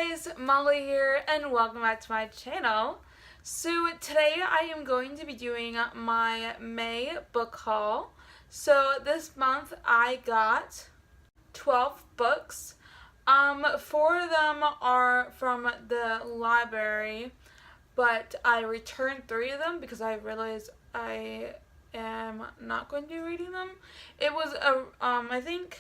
guys, Molly here and welcome back to my channel. So today I am going to be doing my May book haul. So this month I got 12 books. 4 of them are from the library, but I returned 3 of them because I realized I am not going to be reading them. It was I think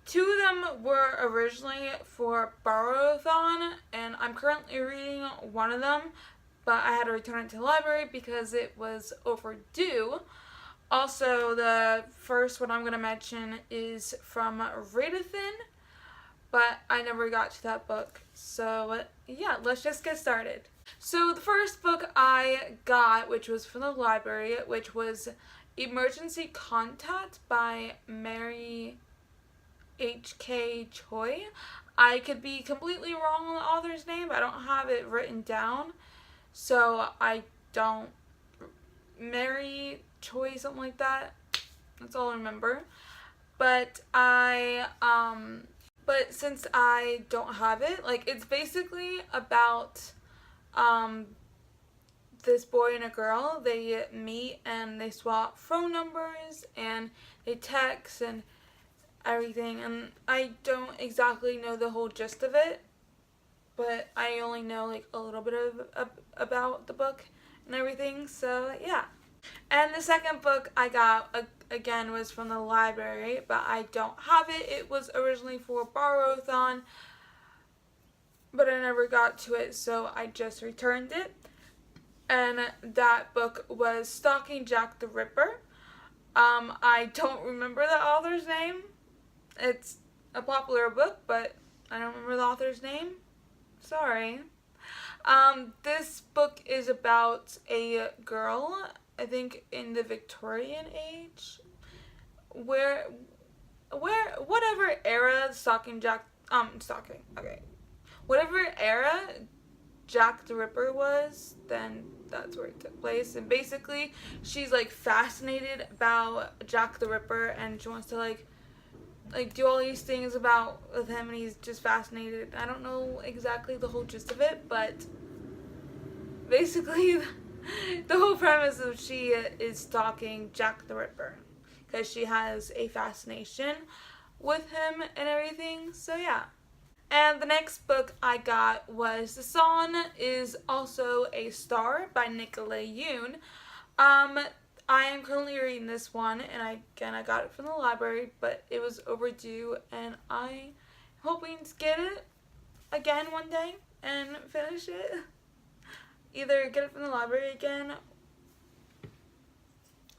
2 of them were originally for borrow-a-thon, and I'm currently reading one of them, but I had to return it to the library because it was overdue. Also, the first one I'm going to mention is from Read-a-Thin, but I never got to that book. So, yeah, let's just get started. So, the first book I got, which was from the library, which was Emergency Contact by Mary H.K. Choi. I could be completely wrong on the author's name. I don't have it written down, so I don't. Mary Choi, something like that. That's all I remember. But but since I don't have it, like, it's basically about this boy and a girl. They meet and they swap phone numbers and they text and everything, and I don't exactly know the whole gist of it, but I only know like a little bit of about the book and everything, so yeah. And the second book I got again was from the library, but I don't have it. It was originally for borrow-a-thon, but I never got to it, so I just returned it. And that book was Stalking Jack the Ripper. I don't remember the author's name. It's a popular book, but I don't remember the author's name. Sorry. This book is about a girl, I think in the Victorian age, whatever era whatever era Jack the Ripper was, then that's where it took place. And basically, she's like fascinated about Jack the Ripper, and she wants to like do all these things with him, and he's just fascinated. I don't know exactly the whole gist of it, but basically the whole premise of she is stalking Jack the Ripper because she has a fascination with him and everything, so yeah. And the next book I got was The Sun is Also a Star by Nicola Yoon. I am currently reading this one, and I got it from the library, but it was overdue, and I'm hoping to get it again one day and finish it. Either get it from the library again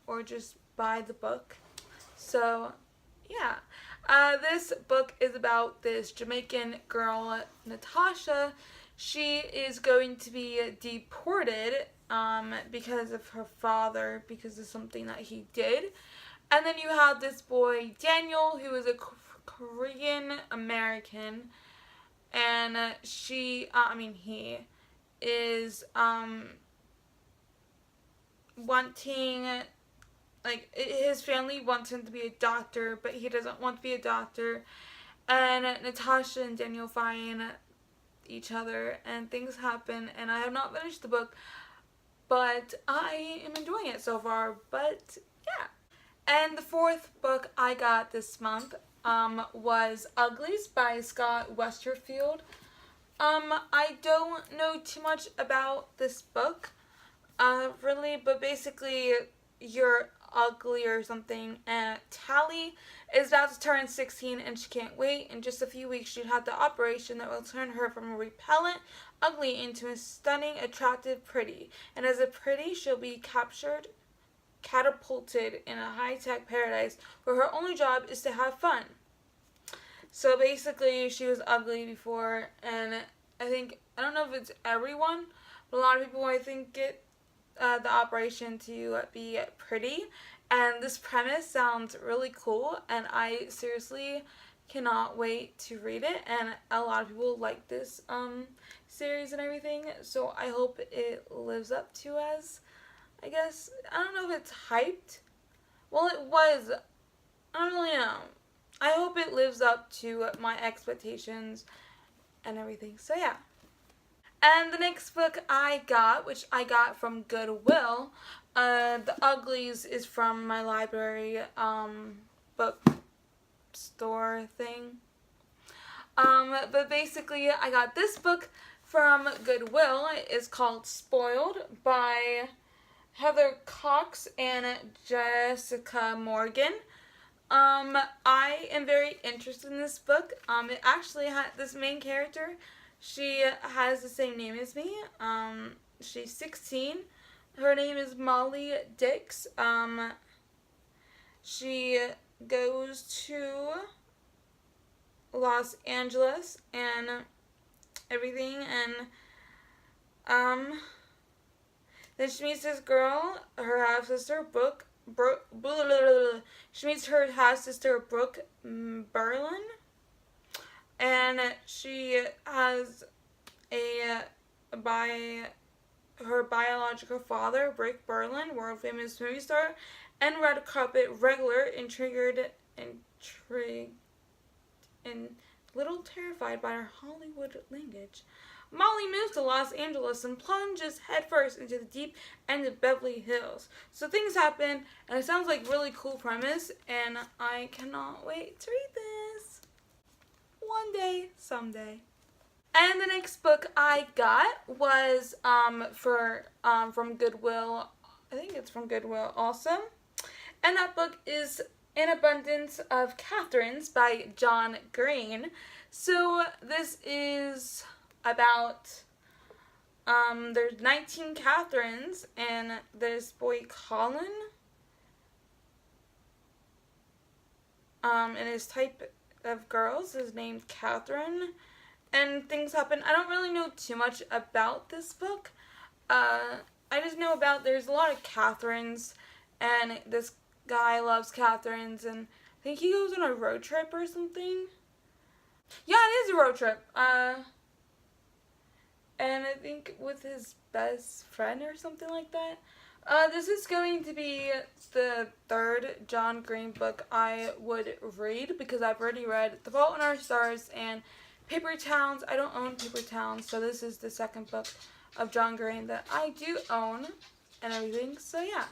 or just buy the book. So, yeah. This book is about this Jamaican girl, Natasha. She is going to be deported because of her father, because of something that he did. And then you have this boy, Daniel, who is a Korean American, and he is wanting, like, his family wants him to be a doctor, but he doesn't want to be a doctor. And Natasha and Daniel find each other, and things happen, and I have not finished the book, but I am enjoying it so far. But yeah. And the fourth book I got this month was Uglies by Scott Westerfield. I don't know too much about this book, really, but basically you're ugly or something, and Tally is about to turn 16 and she can't wait. In just a few weeks she'd have the operation that will turn her from a repellent ugly into a stunning, attractive pretty, and as a pretty she'll be catapulted in a high-tech paradise where her only job is to have fun. So basically she was ugly before, and I don't know if it's everyone, but a lot of people I think get the operation to be pretty, and this premise sounds really cool, and I seriously cannot wait to read it, and a lot of people like this series and everything, so I hope it lives up to as, I guess, I don't know if it's hyped. Well, it was. I don't really know. I hope it lives up to my expectations and everything. So yeah. And the next book I got, which I got from Goodwill, The Uglies is from my library book store thing. But basically, I got this book from Goodwill. It's called Spoiled by Heather Cox and Jessica Morgan. I am very interested in this book. It actually had this main character. She has the same name as me. She's 16. Her name is Molly Dix. She goes to Los Angeles and everything, and then she meets this girl, her half sister Brooke. She meets her half sister Brooke Berlin, and she has her biological father, Rick Berlin, world famous movie star, and red carpet regular, intrigued and little terrified by her Hollywood language. Molly moves to Los Angeles and plunges headfirst into the deep end of Beverly Hills. So things happen, and it sounds like a really cool premise, and I cannot wait to read this. One day, someday. And the next book I got was from Goodwill. I think it's from Goodwill also. And that book is An Abundance of Katherines by John Green. So this is about there's 19 Katherines, and this boy Colin and his type of girls is named Katherine, and things happen. I don't really know too much about this book. I just know about there's a lot of Katherines, and this guy loves Katherines, and I think he goes on a road trip or something. Yeah, it is a road trip. And I think with his best friend or something like that. This is going to be the third John Green book I would read, because I've already read The Fault in Our Stars and Paper Towns. I don't own Paper Towns, so this is the second book of John Green that I do own and everything. So yeah,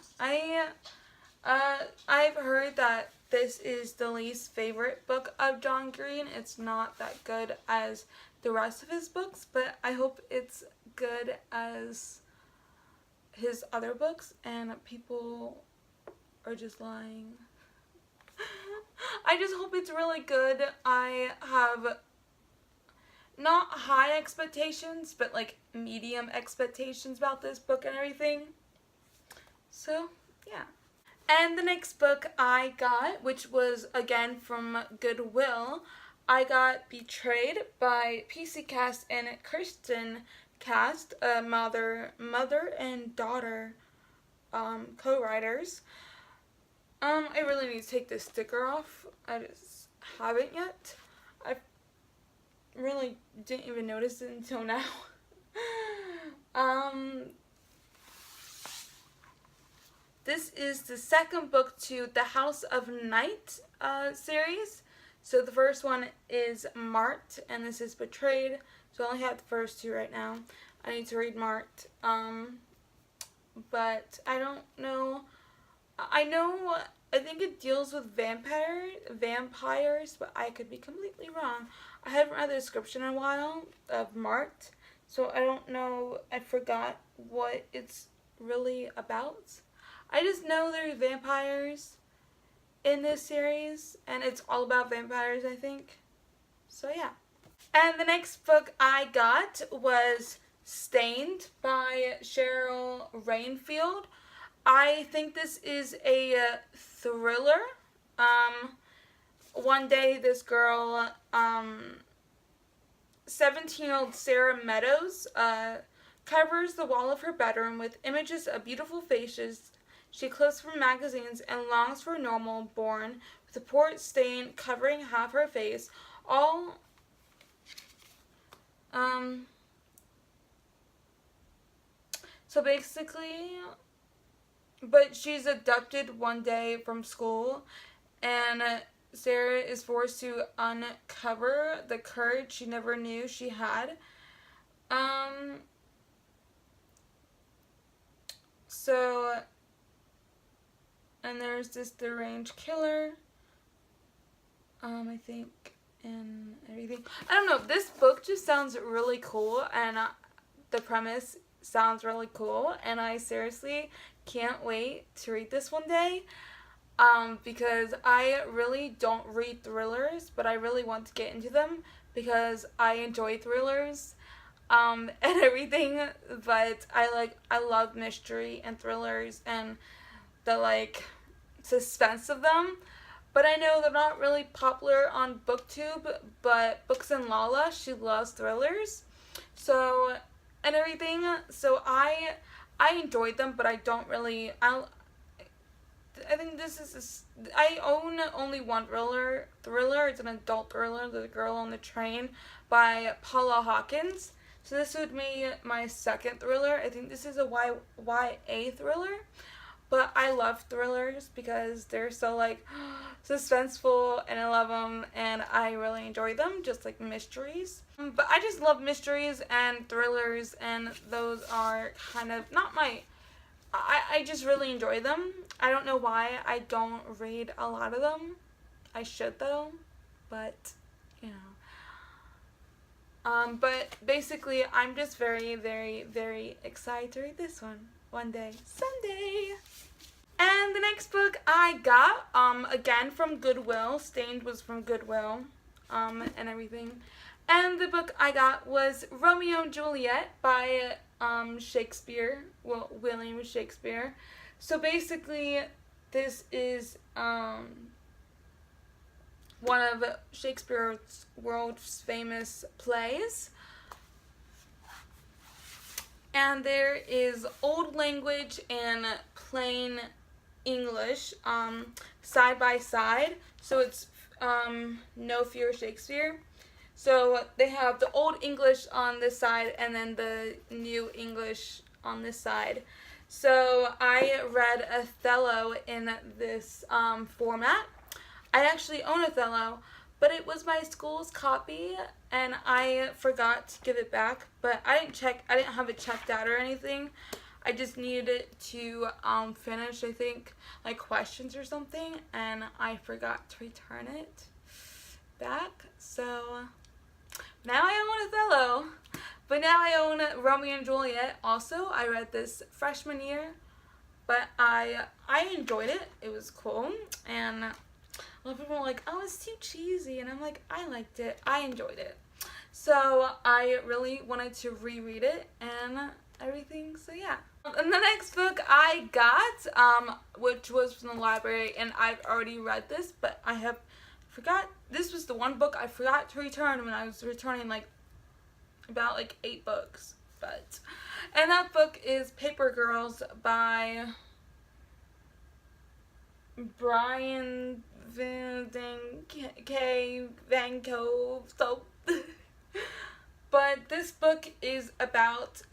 I've heard that this is the least favorite book of John Green. It's not that good as the rest of his books, but I hope it's good as his other books, and people are just lying. I just hope it's really good. I have not high expectations, but like medium expectations about this book and everything. So, yeah. And the next book I got, which was again from Goodwill, I got Betrayed by PC Cast and Kirsten Cast, mother and daughter co-writers. I really need to take this sticker off. I just haven't yet. I really didn't even notice it until now. This is the second book to the House of Night series. So the first one is Marked, and this is Betrayed. So I only have the first two right now. I need to read Marked. But I don't know. I think it deals with vampires, but I could be completely wrong. I haven't read the description in a while of Marked, so I don't know. I forgot what it's really about. I just know there's vampires in this series, and it's all about vampires, I think. So yeah. And the next book I got was Stained by Cheryl Rainfield. I think this is a thriller. One day this girl, 17-year-old Sarah Meadows, covers the wall of her bedroom with images of beautiful faces she clips from magazines and longs for a normal born with a port stain covering half her face. So basically, but she's abducted one day from school, and Sarah is forced to uncover the courage she never knew she had. So, and there's this deranged killer, I think, and everything. I don't know, this book just sounds really cool, and the premise sounds really cool, and I seriously can't wait to read this one day. Because I really don't read thrillers, but I really want to get into them because I enjoy thrillers, and everything, but I love mystery and thrillers and the, like, suspense of them. But I know they're not really popular on BookTube, but Books and Lala, she loves thrillers. So, and everything, so I enjoyed them, but I don't really, I think this is I own only one thriller. It's an adult thriller, The Girl on the Train by Paula Hawkins. So this would be my second thriller. I think this is a YA thriller. But I love thrillers because they're so, like, suspenseful, and I love them, and I really enjoy them, just like mysteries. But I just love mysteries and thrillers, and those are kind of not my... I just really enjoy them. I don't know why I don't read a lot of them. I should, though, but, you know. But basically, I'm just very, very, very excited to read this one day, someday. And the next book I got, again from Goodwill. Stained was from Goodwill, and everything. And the book I got was Romeo and Juliet by Shakespeare, William Shakespeare. So basically, this is one of Shakespeare's world's famous plays. And there is old language and plain English side by side. So it's No Fear Shakespeare. So they have the old English on this side and then the new English on this side. So I read Othello in this format. I actually own Othello, but it was my school's copy and I forgot to give it back. But I didn't have it checked out or anything. I just needed it to finish, I think, like questions or something, and I forgot to return it back. So now I own Othello, but now I own Romeo and Juliet. Also, I read this freshman year, but I enjoyed it. It was cool, and a lot of people were like, "Oh, it's too cheesy," and I'm like, I liked it. I enjoyed it. So I really wanted to reread it and everything. So yeah. And the next book I got, which was from the library, and I've already read this, but I forgot. This was the one book I forgot to return when I was returning about 8 books. And that book is Paper Girls by Brian Van Cove. So, but this book is about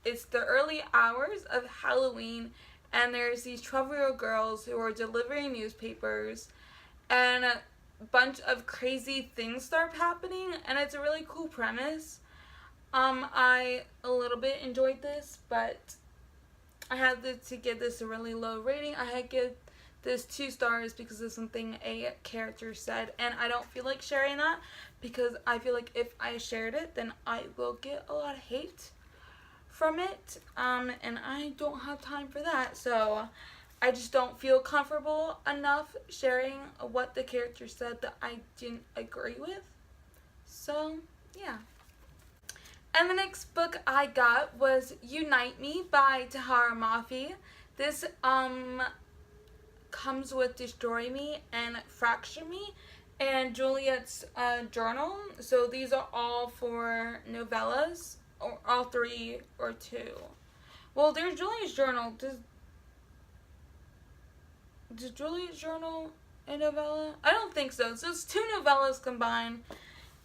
it's the early hours of Halloween, and there's these 12-year-old girls who are delivering newspapers, and a bunch of crazy things start happening, and it's a really cool premise. I a little bit enjoyed this, but I had to give this a really low rating. I had to give this 2 stars because of something a character said, and I don't feel like sharing that because I feel like if I shared it, then I will get a lot of hate from it, and I don't have time for that, so I just don't feel comfortable enough sharing what the character said that I didn't agree with. So, yeah. And the next book I got was Unite Me by Tahara Mafi. This comes with Destroy Me and Fracture Me and Juliet's journal. So these are all 4 novellas, or all 3 or 2. Well, there's Juliet's journal. Does Juliet's journal a novella? I don't think so. So it's 2 novellas combined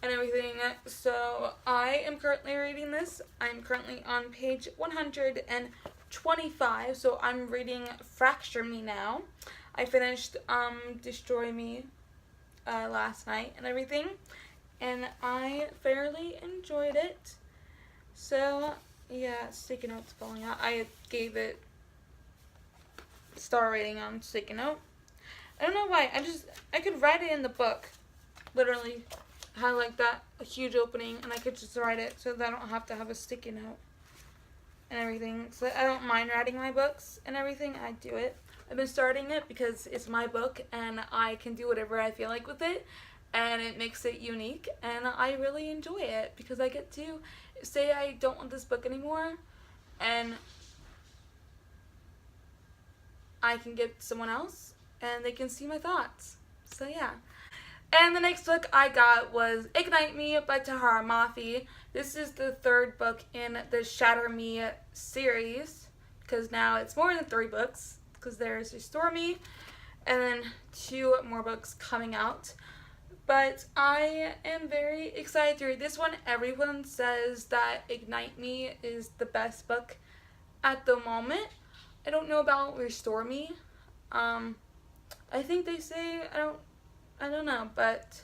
and everything. So I am currently reading this. I'm currently on page 120. 25, so I'm reading Fracture Me now. I finished Destroy Me last night and everything, and I fairly enjoyed it. So yeah, sticky notes falling out. I gave it star rating on sticky note. I don't know why. I could write it in the book. Literally had like that a huge opening, and I could just write it so that I don't have to have a sticky note and everything. So I don't mind writing my books and everything. I do it. I've been starting it because it's my book and I can do whatever I feel like with it, and it makes it unique, and I really enjoy it because I get to say I don't want this book anymore and I can give it to someone else and they can see my thoughts. So yeah. And the next book I got was Ignite Me by Tahara Mafi. This is the third book in the Shatter Me series, because now it's more than 3 books, because there's Restore Me and then 2 more books coming out. But I am very excited to read this one. Everyone says that Ignite Me is the best book at the moment. I don't know about Restore Me. I think they say, I don't know, but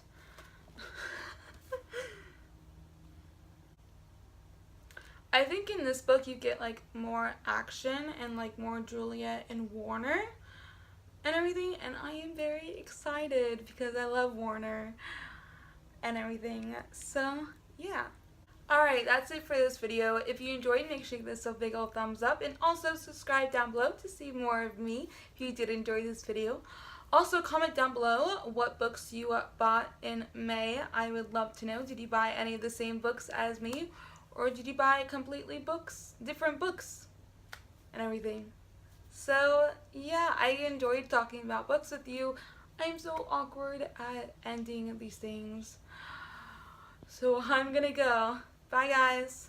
I think in this book you get like more action and like more Juliet and Warner and everything, and I am very excited because I love Warner and everything. So yeah. Alright, that's it for this video. If you enjoyed, make sure you give this a big old thumbs up, and also subscribe down below to see more of me if you did enjoy this video. Also, comment down below what books you bought in May. I would love to know. Did you buy any of the same books as me? Or did you buy completely different books and everything? So, yeah, I enjoyed talking about books with you. I'm so awkward at ending these things. So I'm gonna go. Bye, guys.